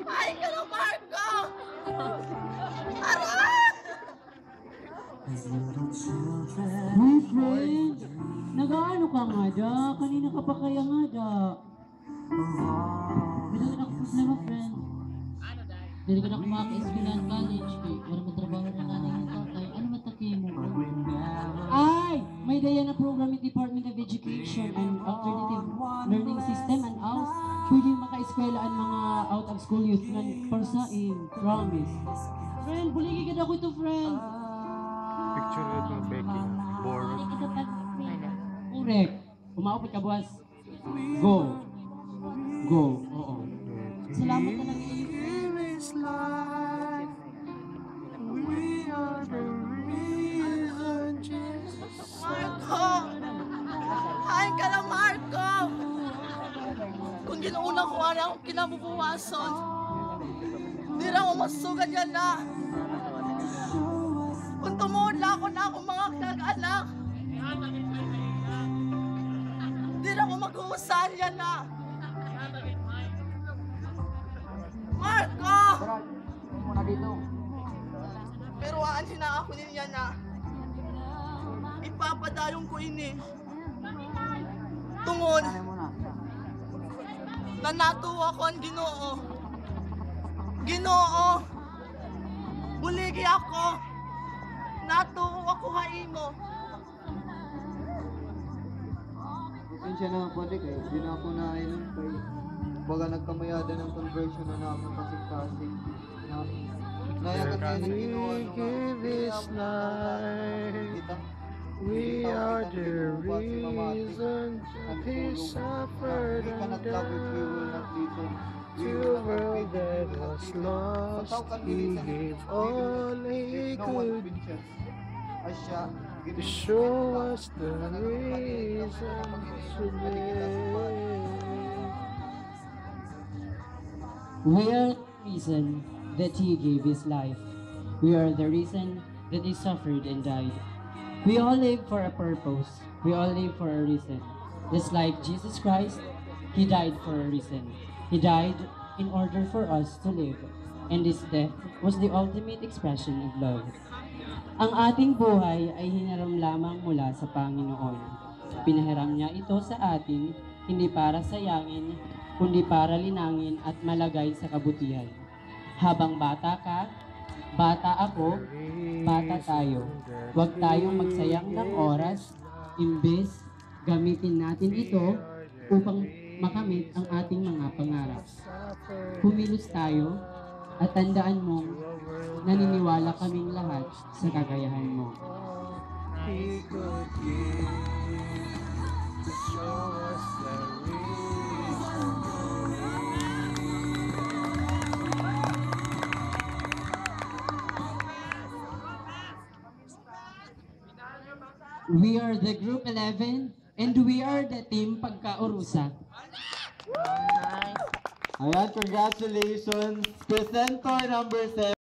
Ay, ka na, Marco! Aray! My friend, nag-aano ka nga da? Kanina ka pa kaya nga da? Bila ka na problema, friend. Dili ka na kumaka-eskwelahan college, eh. Wala matrabaho na nanay ng tatay. Ano mataki mo? Ay! May daya na program in Department of Education and Alternative Learning System and ALS. Pwede maka-eskwela ang mga out-of-school youth na parsain. Promise. Friend, buligi ka na ko ito, friend. Picture it ng Becky. Bored. Correct. Umaupit ka, boss. Go. Go. Oo. Salamat talaga sa iyo. Marco! Ay, ka na, Marco! Kung ginuuna ko ang kinabubuwason, hindi na ako masugan yan na. Kung tumula ako na akong mga kag-anak, hindi na ako mag-uusan yan na. Marco! Pero aanhin na ako niya na. Ipapadayong ko ini. Tungod na natuwa ko ang Ginoo. Ginoo, buligi ako. Natuwa ko haimo. Pasensya na po di kayo, hindi na ako nainom kayo. Baga nagkamayada ng conversion na naman kasing-kasing. Nayagat kayo ng ginawa Give this life. We are the reason he suffered and died. To a world that was lost, he gave all he could to show us the reason to live. We are the reason that he gave his life. We are the reason that he suffered and died. We all live for a purpose. We all live for a reason. Just like Jesus Christ, he died for a reason. He died in order for us to live. And his death was the ultimate expression of love. Ang ating buhay ay hiniram lamang mula sa Panginoon. Pinahiram niya ito sa atin, hindi para sayangin, kundi para linangin at malagay sa kabutihan. Habang bata ka, bata ako, bata tayo. Huwag tayong magsayang ng oras, imbes gamitin natin ito upang makamit ang ating mga pangarap. Kumilos tayo at tandaan mong naniniwala kaming lahat sa kakayahan mo. He could give to show us the reason. We are the Group 11 and we are the Team Pagkaurusa. Ayan, congratulations. Presenter number 7.